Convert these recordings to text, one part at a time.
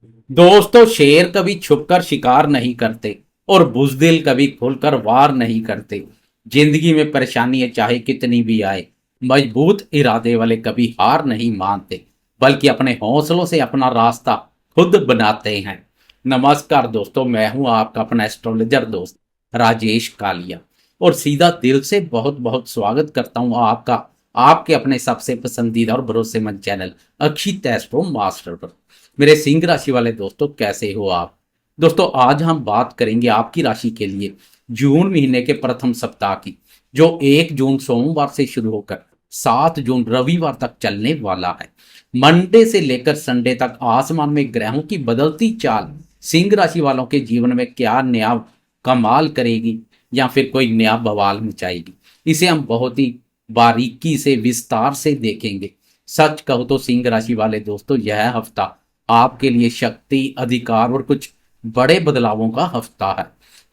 दोस्तों, शेर कभी छुपकर शिकार नहीं करते और बुजदिल कभी खुलकर वार नहीं करते। जिंदगी में परेशानियां चाहे कितनी भी आए, मजबूत इरादे वाले कभी हार नहीं मानते, बल्कि अपने हौसलों से अपना रास्ता खुद बनाते हैं। नमस्कार दोस्तों, मैं हूं आपका अपना एस्ट्रोलॉजर दोस्त राजेश कालिया, और सीधा दिल से बहुत बहुत स्वागत करता हूं आपका आपके अपने सबसे पसंदीदा और भरोसेमंद चैनल अक्षित एस्ट्रो मास्टर पर। मेरे सिंह राशि वाले दोस्तों, कैसे हो आप? दोस्तों, आज हम बात करेंगे आपकी राशि के लिए जून महीने के प्रथम सप्ताह की, जो 1 जून सोमवार से शुरू होकर 7 जून रविवार तक चलने वाला है। मंडे से लेकर संडे तक आसमान में ग्रहों की बदलती चाल सिंह राशि वालों के जीवन में क्या नया कमाल करेगी या फिर कोई नया बवाल मचाएगी, इसे हम बहुत ही बारीकी से विस्तार से देखेंगे। सच कहो तो सिंह राशि वाले दोस्तों, यह हफ्ता आपके लिए शक्ति, अधिकार और कुछ बड़े बदलावों का हफ्ता है,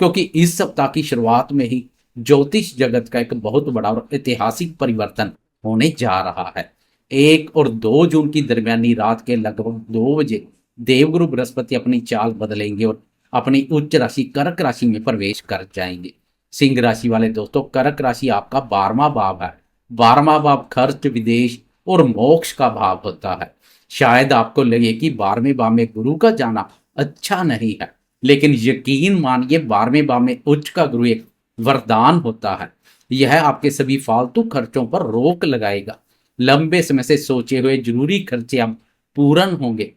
क्योंकि इस सप्ताह की शुरुआत में ही ज्योतिष जगत का एक बहुत बड़ा और ऐतिहासिक परिवर्तन होने जा रहा है। 1 और 2 जून की दरमियानी रात के लगभग 2 बजे देवगुरु बृहस्पति अपनी चाल बदलेंगे और अपनी उच्च राशि कर्क राशि में प्रवेश कर जाएंगे। सिंह राशि वाले दोस्तों, कर्क राशि आपका 12वां भाव है। 12वां भाव खर्च, विदेश और मोक्ष का भाव होता है। शायद आपको लगे कि 12वें भाव में गुरु का जाना अच्छा नहीं है, लेकिन यकीन मानिए 12वें भाव में उच्च का गुरु एक वरदान होता है। यह आपके सभी फालतू खर्चों पर रोक लगाएगा। लंबे समय से सोचे हुए जरूरी खर्चे अब पूर्ण होंगे।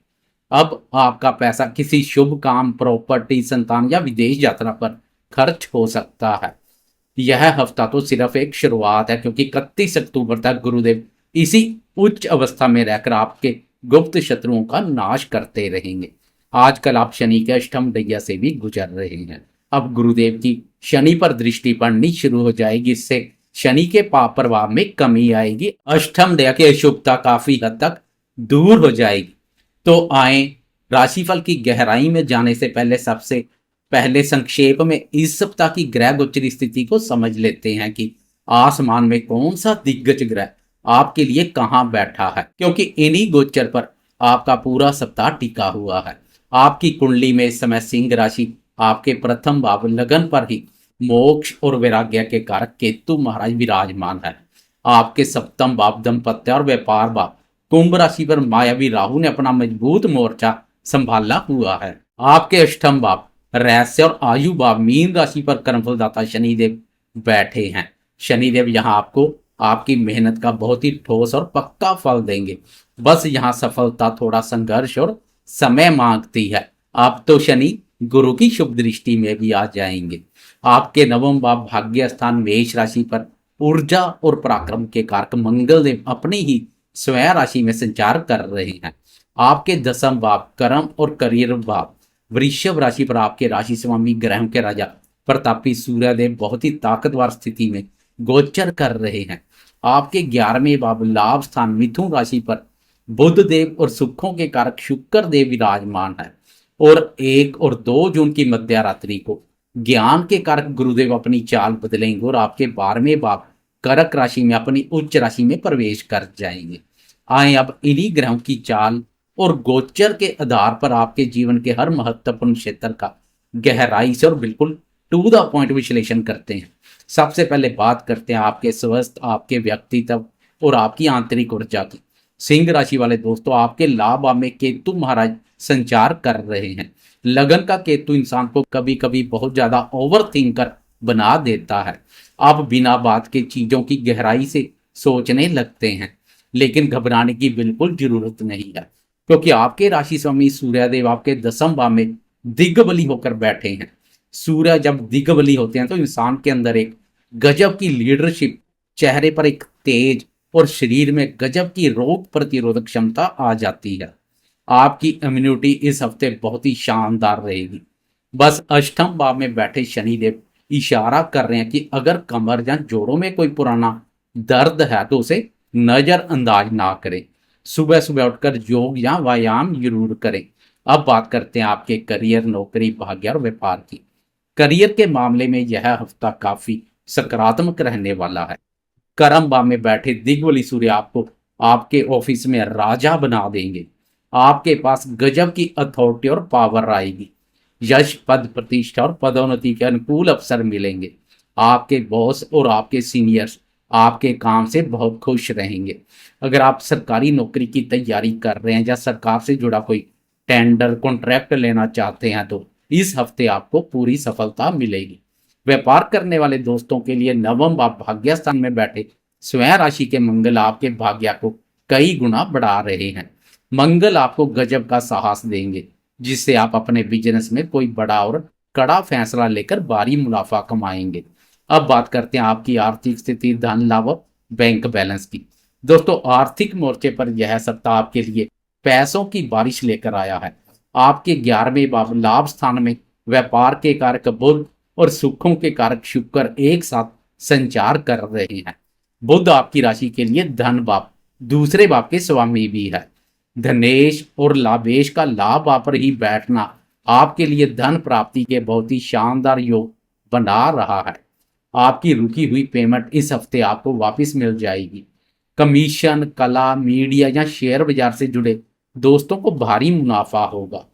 अब आपका पैसा किसी शुभ काम, प्रॉपर्टी, संतान या विदेश यात्रा पर खर्च हो सकता है। यह हफ्ता तो सिर्फ एक शुरुआत है, क्योंकि 31 अक्टूबर तक गुरुदेव इसी उच्च अवस्था में रहकर आपके गुप्त शत्रुओं का नाश करते रहेंगे। आजकल आप शनि के अष्टम दैया से भी गुजर रहे हैं। अब गुरुदेव की शनि पर दृष्टि पड़नी शुरू हो जाएगी, इससे शनि के पाप प्रभाव में कमी आएगी। अष्टम दैया की अशुभता काफी हद तक दूर हो जाएगी। तो आए राशिफल की गहराई में जाने से पहले सबसे पहले संक्षेप में इस सप्ताह की ग्रह गोचर स्थिति को समझ लेते हैं कि आसमान में कौन सा दिग्गज ग्रह आपके लिए कहां बैठा है, क्योंकि इन्हीं गोचर पर आपका पूरा सप्ताह टिका हुआ है। आपकी कुंडली में इस समय सिंह राशि आपके प्रथम भाव लगन पर ही मोक्ष और वैराग्य के कारक केतु महाराज विराजमान है। आपके सप्तम भाव दंपत्य और व्यापार भाव कुंभ राशि पर मायावी राहु ने अपना मजबूत मोर्चा संभाला हुआ है। आपके अष्टम भाव रहस्य और आयु भाव मीन राशि पर कर्मफलदाता शनिदेव बैठे हैं। शनिदेव यहाँ आपको आपकी मेहनत का बहुत ही ठोस और पक्का फल देंगे। बस यहाँ सफलता थोड़ा संघर्ष और समय मांगती है। आप तो शनि गुरु की शुभ दृष्टि में भी आ जाएंगे। आपके नवम भाव भाग्य स्थान मेष राशि पर ऊर्जा और पराक्रम के कारक मंगल देव अपनी ही स्वयं राशि में संचार कर रहे हैं। आपके दसम भाव कर्म और करियर भाव वृषभ राशि पर आपके राशि स्वामी ग्रहों के राजा प्रतापी सूर्यदेव बहुत ही ताकतवर स्थिति में गोचर कर रहे हैं। आपके 11वें भाव लाभ स्थान मिथुन राशि पर बुध देव और सुखों के कारक शुक्र देव विराजमान है। और 1 और 2 जून की मध्य रात्रि को ज्ञान के कारक गुरुदेव अपनी चाल बदलेंगे और आपके 12वें भाव कर्क राशि में अपनी उच्च राशि में प्रवेश कर जाएंगे। आए अब इन्हीं ग्रहों की चाल और गोचर के आधार पर आपके जीवन के हर महत्वपूर्ण क्षेत्र का गहराई से और बिल्कुल टू द पॉइंट विश्लेषण करते हैं। सबसे पहले बात करते हैं आपके स्वास्थ्य, आपके व्यक्तित्व और आपकी आंतरिक ऊर्जा की। सिंह राशि वाले दोस्तों, आपके लाभ भाव में केतु महाराज संचार कर रहे हैं। लगन का केतु इंसान को कभी कभी बहुत ज्यादा ओवर थिंकर बना देता है। आप बिना बात के चीजों की गहराई से सोचने लगते हैं, लेकिन घबराने की बिल्कुल जरूरत नहीं है, क्योंकि आपके राशि स्वामी सूर्यदेव आपके दसम भाव में दिग्बली होकर बैठे हैं। सूर्य जब दिग्बली होते हैं तो इंसान के अंदर एक गजब की लीडरशिप, चेहरे पर एक तेज और शरीर में गजब की रोग प्रतिरोधक क्षमता आ जाती है। आपकी इम्यूनिटी इस हफ्ते बहुत ही शानदार रहेगी। बस अष्टम भाव में बैठे शनिदेव इशारा कर रहे हैं कि अगर कमर या जोड़ों में कोई पुराना दर्द है तो उसे नजरअंदाज ना करें। सुबह सुबह उठकर योग या व्यायाम जरूर करें। अब बात करते हैं आपके करियर, नौकरी, भाग्य और व्यापार की। करियर के मामले में यह हफ्ता काफी सकारात्मक रहने वाला है। कर्म भाव में बैठे दिग्बली सूर्य आपको आपके ऑफिस में राजा बना देंगे। आपके पास गजब की अथॉरिटी और पावर आएगी। यश, पद प्रतिष्ठा और पदोन्नति के अनुकूल अवसर मिलेंगे। आपके बॉस और आपके सीनियर्स आपके काम से बहुत खुश रहेंगे। अगर आप सरकारी नौकरी की तैयारी कर रहे हैं या सरकार से जुड़ा कोई टेंडर कॉन्ट्रैक्ट लेना चाहते हैं तो इस हफ्ते आपको पूरी सफलता मिलेगी। व्यापार करने वाले दोस्तों के लिए नवम भाव भाग्य स्थान में बैठे स्वयं राशि के मंगल आपके भाग्य को कई गुना बढ़ा रहे हैं। मंगल आपको गजब का साहस देंगे, जिससे आप अपने बिजनेस में कोई बड़ा और कड़ा फैसला लेकर भारी मुनाफा कमाएंगे। अब बात करते हैं आपकी आर्थिक स्थिति, धन लाभ और बैंक बैलेंस की। दोस्तों, आर्थिक मोर्चे पर यह सप्ताह आपके लिए पैसों की बारिश लेकर आया है। आपके 11वें भाव लाभ स्थान में व्यापार के कारक बुध और सुखों के कारक शुक्र एक साथ संचार कर रहे हैं। बुध आपकी राशि के लिए धन भाव, दूसरे भाव के स्वामी भी है। धनेश और लाभेश का लाभ भाव पर ही बैठना आपके लिए धन प्राप्ति के बहुत ही शानदार योग बना रहा है। आपकी रुकी हुई पेमेंट इस हफ्ते आपको वापस मिल जाएगी। कमीशन, कला, मीडिया या शेयर बाजार से जुड़े दोस्तों को भारी मुनाफा होगा।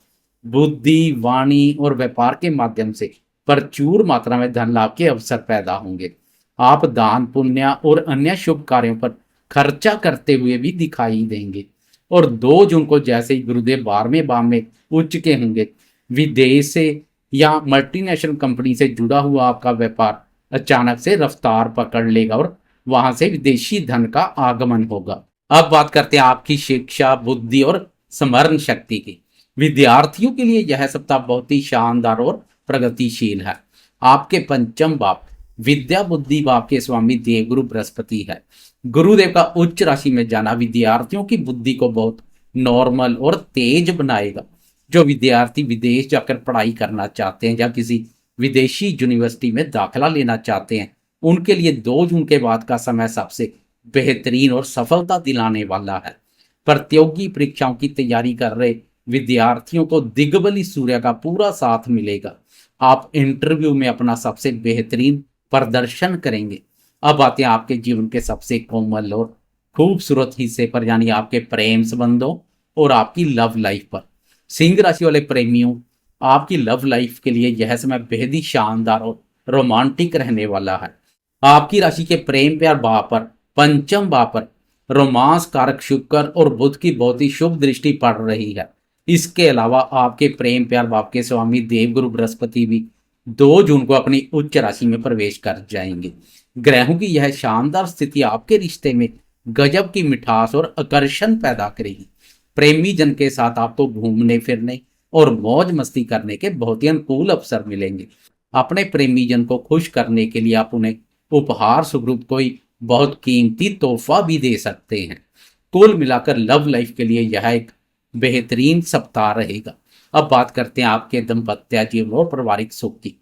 बुद्धि, वाणी और व्यापार के माध्यम से प्रचुर मात्रा में धन लाभ के अवसर पैदा होंगे। आप दान पुण्य और अन्य शुभ कार्यों पर खर्चा करते हुए भी दिखाई देंगे। और 2 जून को जैसे ही गुरुदेव 12वें भाव में उच्च के होंगे, विदेश से या मल्टीनेशनल कंपनी से जुड़ा हुआ आपका व्यापार अचानक से रफ्तार पकड़ लेगा और वहां से विदेशी धन का आगमन होगा। अब बात करते हैं आपकी शिक्षा, बुद्धि और स्मरण शक्ति की। विद्यार्थियों के लिए यह सप्ताह बहुत ही शानदार और प्रगतिशील है। आपके 5वें भाव विद्या बुद्धि भाव के स्वामी देवगुरु बृहस्पति है। गुरुदेव का उच्च राशि में जाना विद्यार्थियों की बुद्धि को बहुत नॉर्मल और तेज बनाएगा। जो विद्यार्थी विदेश जाकर पढ़ाई करना चाहते हैं या किसी विदेशी यूनिवर्सिटी में दाखिला लेना चाहते हैं, उनके लिए 2 जून के बाद का समय सबसे बेहतरीन और सफलता दिलाने वाला है। प्रतियोगी परीक्षाओं की तैयारी कर रहे विद्यार्थियों को दिग्बली सूर्य का पूरा साथ मिलेगा। आप इंटरव्यू में अपना सबसे बेहतरीन प्रदर्शन करेंगे। अब आते हैं आपके जीवन के सबसे कोमल और खूबसूरत हिस्से पर, यानी आपके प्रेम संबंधों और आपकी लव लाइफ पर। सिंह राशि वाले प्रेमियों, आपकी लव लाइफ के लिए यह समय बेहद ही शानदार और रोमांटिक रहने वाला है। आपकी राशि के प्रेम प्यार भाव पर 5वें भाव पर रोमांस कारक शुक्र और बुध की बहुत ही शुभ दृष्टि पड़ रही है। इसके अलावा आपके प्रेम प्यार भाव के स्वामी देवगुरु बृहस्पति भी 2 जून को अपनी उच्च राशि में प्रवेश कर जाएंगे। ग्रहों की यह शानदार स्थिति आपके रिश्ते में गजब की मिठास और आकर्षण पैदा करेगी। प्रेमी जन के साथ आपको घूमने फिरने और मौज मस्ती करने के बहुत ही अनुकूल अवसर मिलेंगे। अपने प्रेमी जन को खुश करने के लिए आप उन्हें उपहार स्वरूप कोई बहुत कीमती तोहफा भी दे सकते हैं। कुल मिलाकर लव लाइफ के लिए यह एक बेहतरीन सप्ताह रहेगा। अब बात करते हैं आपके दाम्पत्य जीवन और पारिवारिक सुख की।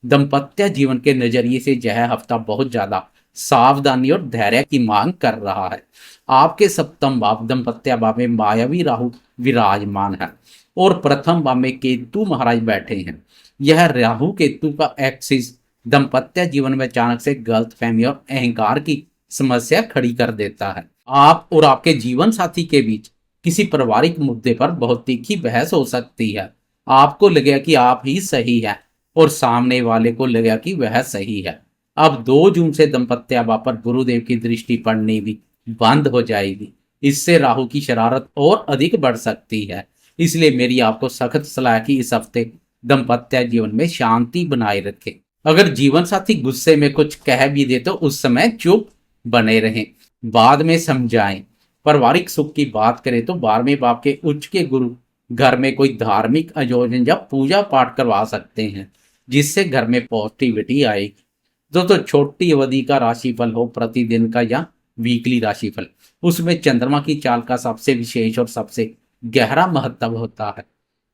दाम्पत्य जीवन के नजरिए से यह हफ्ता बहुत ज्यादा सावधानी और धैर्य की मांग कर रहा है। आपके 7वें भाव दाम्पत्य भाव में मायावी राहु विराजमान है और 1st भाव में केतु महाराज बैठे हैं। यह राहु केतु का एक्सिस दाम्पत्य जीवन में अचानक से गलतफहमी और अहंकार की समस्या खड़ी कर देता है। आप और आपके जीवन साथी के बीच किसी पारिवारिक मुद्दे पर बहुत तीखी बहस हो सकती है। आपको लगेगा कि आप ही सही हैं और सामने वाले को लगेगा कि वह सही है। अब 2 जून से दाम्पत्य भाव पर गुरुदेव की दृष्टि पड़नी भी बंद हो जाएगी। इससे राहु की शरारत और अधिक बढ़ सकती है। इसलिए मेरी आपको सख्त सलाह कि इस हफ्ते दाम्पत्य जीवन में शांति बनाए रखें। अगर जीवन साथी गुस्से में कुछ कह भी दे तो उस समय चुप बने रहें, बाद में समझाएं। पारिवारिक सुख की बात करें तो 12वें भाव के उच्च के गुरु घर में कोई धार्मिक आयोजन या पूजा पाठ करवा सकते हैं, जिससे घर में पॉजिटिविटी आएगी। दोस्तों, छोटी अवधि का राशिफल हो, प्रतिदिन का या वीकली राशिफल, उसमें चंद्रमा की चाल का सबसे विशेष और सबसे गहरा महत्व होता है,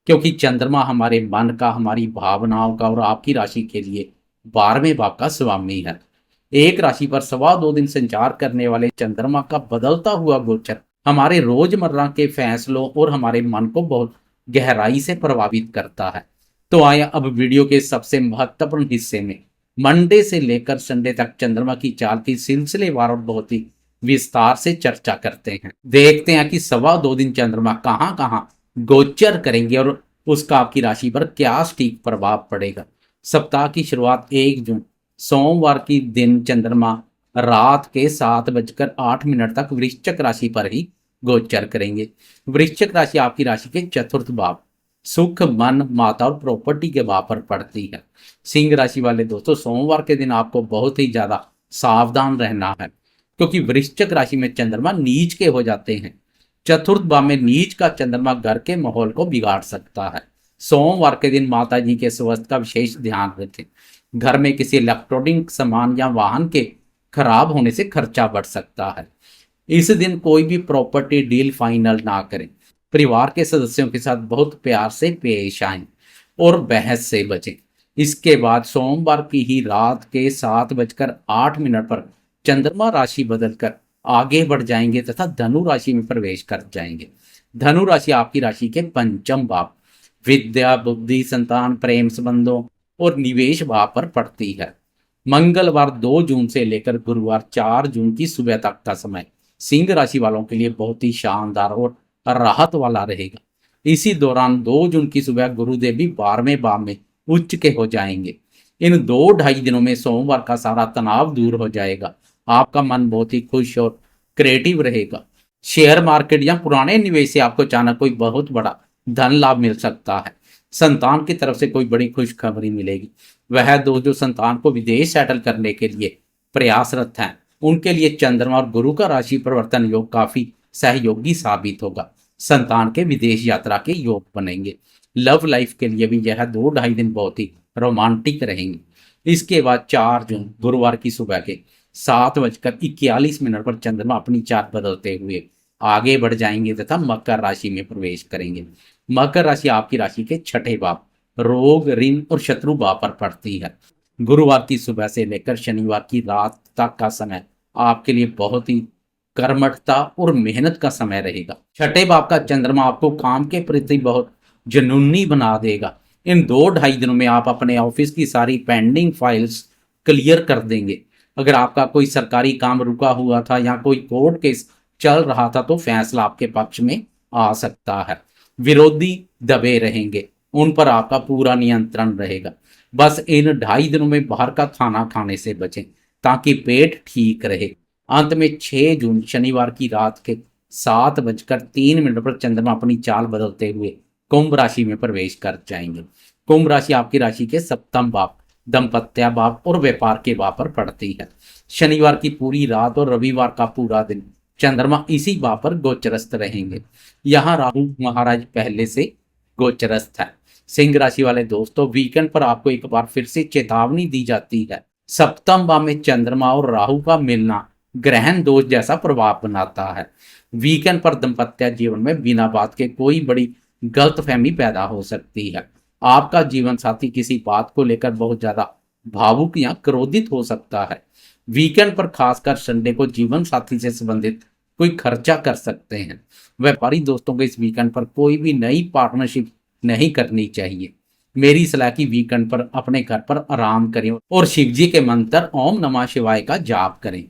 क्योंकि चंद्रमा हमारे मन का, हमारी भावनाओं का और आपकी राशि के लिए 12वें भाव का स्वामी है। एक राशि पर 2.25 दिन संचार करने वाले चंद्रमा का बदलता हुआ गोचर हमारे रोजमर्रा के फैसलों और हमारे मन को बहुत गहराई से प्रभावित करता है। तो आया अब वीडियो के सबसे महत्वपूर्ण हिस्से में, मंडे से लेकर संडे तक चंद्रमा की चाल की सिलसिलेवार और बहुत ही विस्तार से चर्चा करते हैं। देखते हैं कि 2.25 दिन चंद्रमा कहाँ कहाँ गोचर करेंगे और उसका आपकी राशि पर क्या सटीक प्रभाव पड़ेगा। सप्ताह की शुरुआत 1 जून सोमवार की दिन चंद्रमा रात के 7:08 तक वृश्चिक राशि पर ही गोचर करेंगे। वृश्चिक राशि आपकी राशि के चतुर्थ भाव सुख, मन, माता और प्रॉपर्टी के भाव पर पड़ती है। सिंह राशि वाले दोस्तों, सोमवार के दिन आपको बहुत ही ज्यादा सावधान रहना है, क्योंकि वृश्चिक राशि में चंद्रमा नीच के हो जाते हैं। चतुर्थ भाव में नीच का चंद्रमा घर के माहौल को बिगाड़ सकता है। सोमवार के दिन माता जी के स्वास्थ्य का विशेष ध्यान रखें। घर में किसी इलेक्ट्रॉनिक सामान या वाहन के खराब होने से खर्चा बढ़ सकता है। इस दिन कोई भी प्रॉपर्टी डील फाइनल ना करें। परिवार के सदस्यों के साथ बहुत प्यार से पेश आएं और बहस से बचें। इसके बाद सोमवार की ही रात के 7:08 पर चंद्रमा राशि बदलकर आगे बढ़ जाएंगे तथा धनु राशि में प्रवेश कर जाएंगे। धनु राशि आपकी राशि के पंचम भाव विद्या, बुद्धि, संतान, प्रेम संबंधों और निवेश भाव पर पड़ती है। मंगलवार 2 जून से लेकर गुरुवार 4 जून की सुबह तक का समय सिंह राशि वालों के लिए बहुत ही शानदार और राहत वाला रहेगा। इसी दौरान 2 जून की सुबह गुरुदेव भी 12वें भाव में उच्च के हो जाएंगे। इन 2-2.5 दिनों में सोमवार का सारा तनाव दूर हो जाएगा। आपका मन बहुत ही खुश और क्रिएटिव रहेगा। शेयर मार्केट या पुराने निवेश से आपको अचानक कोई बहुत बड़ा धन लाभ मिल सकता है। संतान की तरफ से कोई बड़ी खुशखबरी मिलेगी। वह दो जो संतान को विदेश सेटल करने के लिए प्रयासरत हैं, उनके लिए चंद्रमा और गुरु का राशि परिवर्तन योग काफी सहयोगी साबित होगा। संतान के विदेश यात्रा के योग बनेंगे। लव लाइफ के लिए भी यह 2-2.5 दिन बहुत ही रोमांटिक रहेंगे। इसके बाद 4 जून गुरुवार की सुबह के 7:41 पर चंद्रमा अपनी चाल बदलते हुए आगे बढ़ जाएंगे तथा मकर राशि में प्रवेश करेंगे। मकर राशि आपकी राशि के छठे भाव रोग, ऋण और शत्रु भाव पर पड़ती है। गुरुवार की सुबह से लेकर शनिवार की रात तक का समय आपके लिए बहुत ही कर्मठता और मेहनत का समय रहेगा। छठे भाव का चंद्रमा आपको काम के प्रति बहुत जुनूनी बना देगा। इन 2-2.5 दिनों में आप अपने ऑफिस की सारी पेंडिंग फाइल्स क्लियर कर देंगे। अगर आपका कोई सरकारी काम रुका हुआ था या कोई कोर्ट केस चल रहा था तो फैसला आपके पक्ष में आ सकता है। विरोधी दबे रहेंगे, उन पर आपका पूरा नियंत्रण रहेगा। बस इन 2.5 दिनों में बाहर का खाना खाने से बचें ताकि पेट ठीक रहे। अंत में 6 जून शनिवार की रात के 7:03 पर चंद्रमा अपनी चाल बदलते हुए कुंभ राशि में प्रवेश कर जाएंगे। कुंभ राशि आपकी राशि के सप्तम भाव दंपत्य भाव और व्यापार के भाव पर पड़ती है। शनिवार की पूरी रात और रविवार का पूरा दिन चंद्रमा इसी भाव पर गोचरस्थ रहेंगे। यहाँ राहु महाराज पहले से गोचरस्थ है। सिंह राशि वाले दोस्तों, वीकेंड पर आपको एक बार फिर से चेतावनी दी जाती है। सप्तम भाव में चंद्रमा और राहु का मिलना ग्रहण दोष जैसा प्रभाव बनाता है। वीकेंड पर दाम्पत्य जीवन में बिना बात के कोई बड़ी गलतफहमी पैदा हो सकती है। आपका जीवन साथी किसी बात को लेकर बहुत ज्यादा भावुक या क्रोधित हो सकता है। वीकेंड पर खासकर संडे को जीवन साथी से संबंधित कोई खर्चा कर सकते हैं। व्यापारी दोस्तों को इस वीकेंड पर कोई भी नई पार्टनरशिप नहीं करनी चाहिए। मेरी सलाह की वीकेंड पर अपने घर पर आराम करें और शिवजी के मंत्र ओम नमः शिवाय का जाप करें।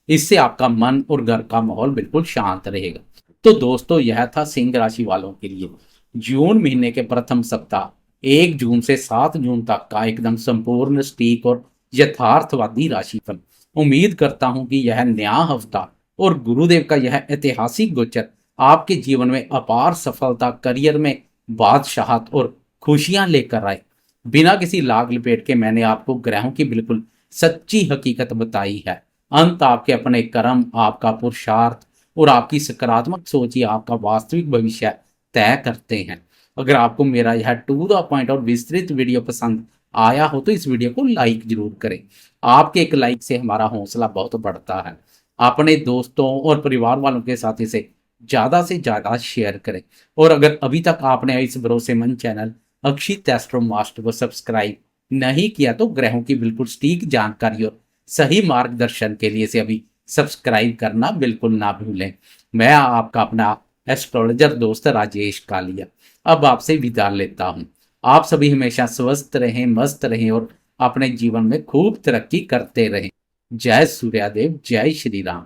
इससे आपका मन और घर का माहौल बिल्कुल शांत रहेगा। तो दोस्तों, यह था सिंह राशि वालों के लिए जून महीने के प्रथम सप्ताह 1 जून से 7 जून तक का एकदम संपूर्ण सटीक और यथार्थवादी राशिफल। उम्मीद करता हूं कि यह नया हफ्ता और गुरुदेव का यह ऐतिहासिक गोचर आपके जीवन में अपार सफलता, करियर में बादशाहत और खुशियां लेकर आए। बिना किसी लाग लपेट के मैंने आपको ग्रहों की बिल्कुल सच्ची हकीकत बताई है। अंत आपके अपने कर्म, आपका पुरुषार्थ और आपकी सकारात्मक सोच ही आपका वास्तविक भविष्य तय करते हैं। अगर आपको मेरा यह टू द पॉइंट और विस्तृत वीडियो पसंद आया हो तो इस वीडियो को लाइक जरूर करें। आपके एक लाइक से हमारा हौसला बहुत बढ़ता है। अपने दोस्तों और परिवार वालों के साथ इसे ज्यादा से ज्यादा शेयर करें। और अगर अभी तक आपने इस भरोसेमंद चैनल अक्षित एस्ट्रो मास्टर को सब्सक्राइब नहीं किया तो ग्रहों की बिल्कुल सटीक जानकारी और सही मार्गदर्शन के लिए इसे अभी सब्सक्राइब करना बिल्कुल ना भूलें। मैं आपका अपना एस्ट्रोलॉजर दोस्त राजेश कालिया अब आपसे विदा लेता हूं। आप सभी हमेशा स्वस्थ रहें, मस्त रहें और अपने जीवन में खूब तरक्की करते रहें। जय सूर्यदेव, जय श्री राम।